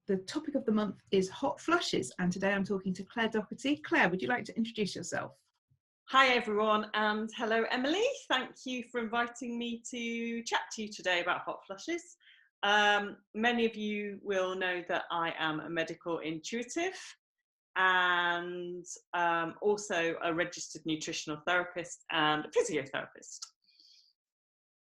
The topic of the month is hot flushes, and today I'm talking to Claire Doherty. Claire, would you like to introduce yourself? Hi everyone, and hello Emily. Thank you for inviting me to chat to you today about hot flushes. Many of you will know that I am a medical intuitive and also a registered nutritional therapist and a physiotherapist.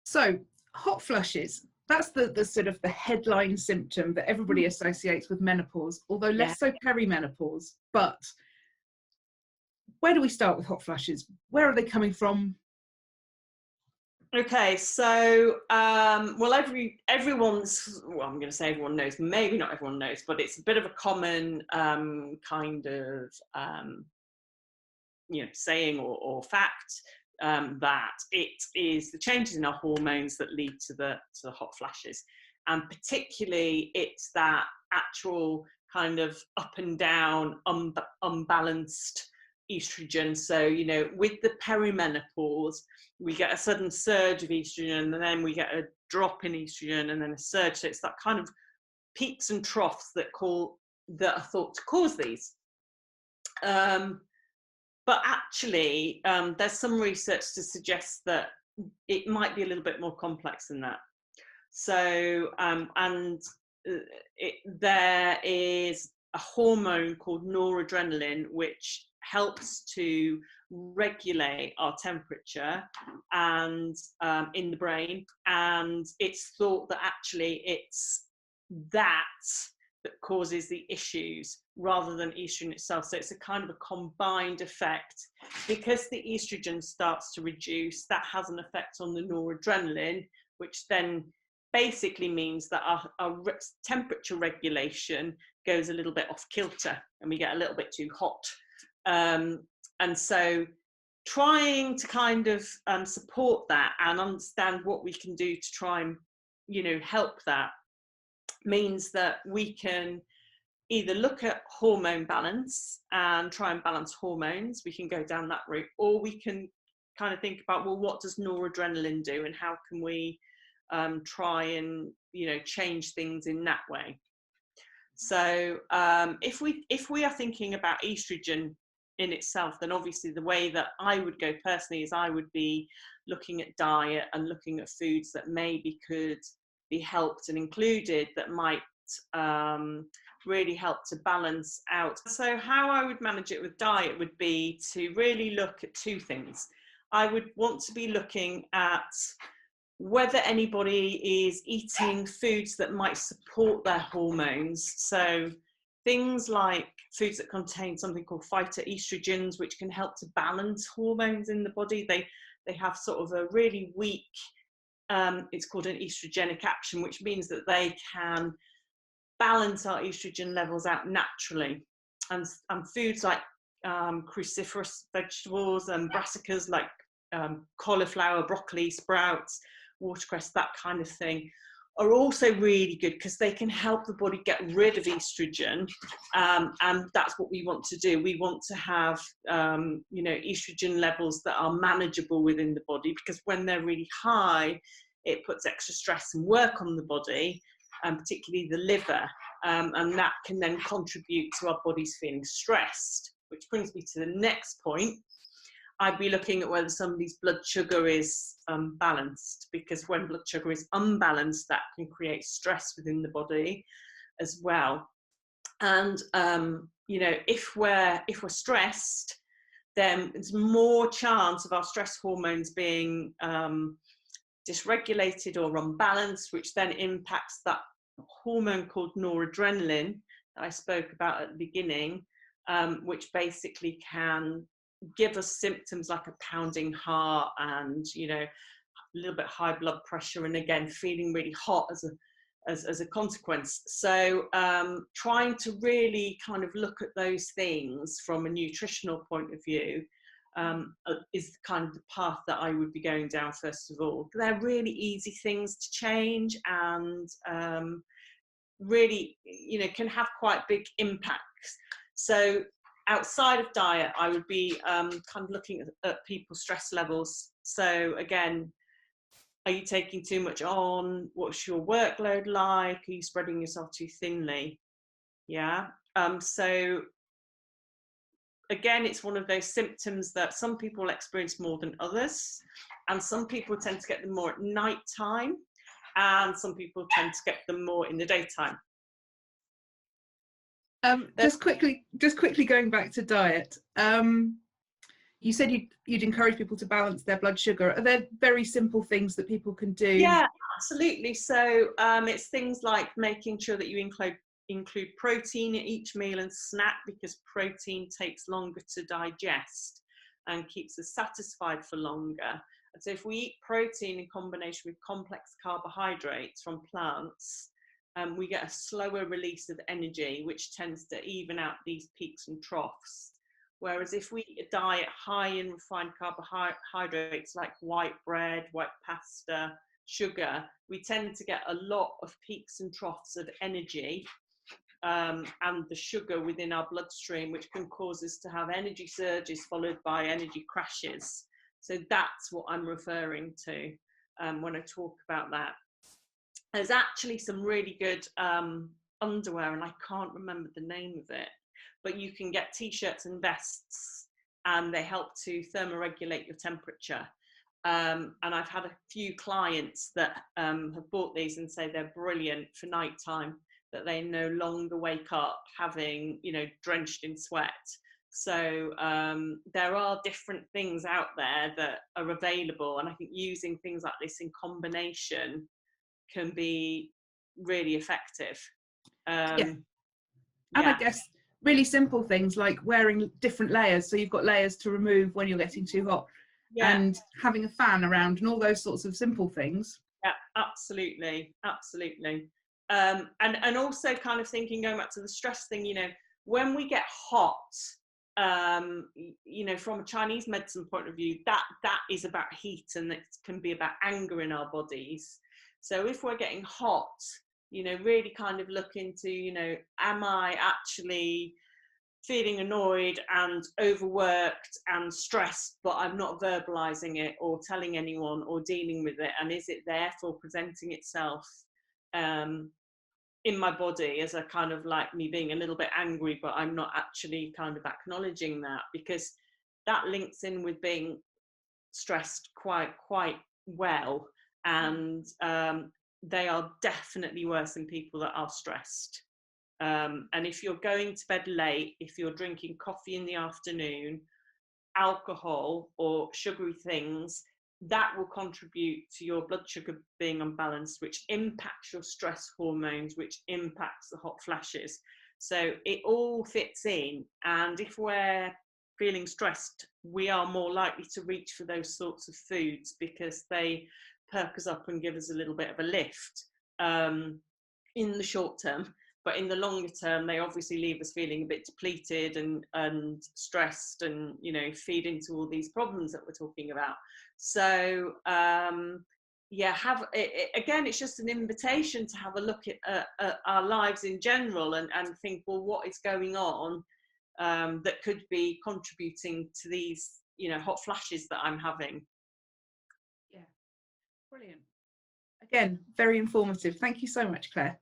So, hot flushes, that's the sort of the headline symptom that everybody associates with menopause, although less so perimenopause. But where do we start with hot flushes? Where are they coming from? Okay, so well, everyone's, well, I'm going to say everyone knows, maybe not everyone knows, but it's a bit of a common kind of saying or fact that it is the changes in our hormones that lead to the hot flashes, and particularly it's that actual kind of up and down unbalanced estrogen. So with the perimenopause we get a sudden surge of estrogen, and then we get a drop in estrogen, and then a surge. So it's that kind of peaks and troughs that are thought to cause these. But actually, there's some research to suggest that it might be a little bit more complex than that. So, there is a hormone called noradrenaline, which helps to regulate our temperature and in the brain. And it's thought that actually it's that causes the issues rather than estrogen itself. So it's a kind of a combined effect. Because the estrogen starts to reduce, that has an effect on the noradrenaline, which then basically means that our temperature regulation goes a little bit off kilter and we get a little bit too hot. And so trying to kind of support that and understand what we can do to try and help that means that we can either look at hormone balance and try and balance hormones. We can go down that route, or we can kind of think about, well, what does noradrenaline do and how can we try and change things in that way. So if we are thinking about estrogen in itself, then obviously the way that I would go personally is I would be looking at diet and looking at foods that maybe could be helped and included that might really help to balance out. So how I would manage it with diet would be to really look at two things. I would want to be looking at whether anybody is eating foods that might support their hormones. So things like foods that contain something called phytoestrogens, which can help to balance hormones in the body. They have sort of a really weak, it's called an estrogenic action, which means that they can balance our estrogen levels out naturally. And foods like cruciferous vegetables and brassicas like cauliflower, broccoli, sprouts, watercress, that kind of thing, are also really good because they can help the body get rid of estrogen, and that's what we want to do. We want to have estrogen levels that are manageable within the body, because when they're really high, it puts extra stress and work on the body, and particularly the liver, and that can then contribute to our bodies feeling stressed. Which brings me to the next point. I'd be looking at whether somebody's blood sugar is balanced, because when blood sugar is unbalanced, that can create stress within the body as well. And if we're stressed, then there's more chance of our stress hormones being dysregulated or unbalanced, which then impacts that hormone called noradrenaline that I spoke about at the beginning, which basically can give us symptoms like a pounding heart and a little bit high blood pressure, and again feeling really hot as a consequence. So trying to really kind of look at those things from a nutritional point of view is kind of the path that I would be going down first of all. They're really easy things to change, and really can have quite big impacts. So outside of diet, I would be kind of looking at people's stress levels. So again, are you taking too much on? What's your workload like? Are you spreading yourself too thinly? Yeah. So again, it's one of those symptoms that some people experience more than others, and some people tend to get them more at night time, and some people tend to get them more in the daytime. Just quickly going back to diet. You said you'd encourage people to balance their blood sugar. Are there very simple things that people can do? Yeah, absolutely. So it's things like making sure that you include protein at each meal and snack, because protein takes longer to digest and keeps us satisfied for longer. And so if we eat protein in combination with complex carbohydrates from plants, we get a slower release of energy, which tends to even out these peaks and troughs. Whereas if we eat a diet high in refined carbohydrates like white bread, white pasta, sugar, we tend to get a lot of peaks and troughs of energy and the sugar within our bloodstream, which can cause us to have energy surges followed by energy crashes. So that's what I'm referring to when I talk about that. There's actually some really good underwear, and I can't remember the name of it, but you can get t-shirts and vests, and they help to thermoregulate your temperature. And I've had a few clients that have bought these and say they're brilliant for nighttime, that they no longer wake up having, drenched in sweat. So there are different things out there that are available, and I think using things like this in combination can be really effective. And I guess really simple things like wearing different layers, so you've got layers to remove when you're getting too hot, and having a fan around, and all those sorts of simple things. Yeah, absolutely. And also kind of thinking, going back to the stress thing, when we get hot, from a Chinese medicine point of view, that is about heat, and it can be about anger in our bodies. So if we're getting hot, really kind of look into, am I actually feeling annoyed and overworked and stressed, but I'm not verbalizing it or telling anyone or dealing with it? And is it therefore presenting itself in my body as a kind of like me being a little bit angry, but I'm not actually kind of acknowledging that? Because that links in with being stressed quite well. And they are definitely worse in people that are stressed. And if you're going to bed late, if you're drinking coffee in the afternoon, alcohol or sugary things, that will contribute to your blood sugar being unbalanced, which impacts your stress hormones, which impacts the hot flashes. So it all fits in. And if we're feeling stressed, we are more likely to reach for those sorts of foods because they perk us up and give us a little bit of a lift in the short term. But in the longer term, they obviously leave us feeling a bit depleted and stressed, and feed into all these problems that we're talking about. So again, it's just an invitation to have a look at our lives in general and think, well, what is going on that could be contributing to these hot flashes that I'm having. Yeah, brilliant. Again, very informative. Thank you so much, Claire.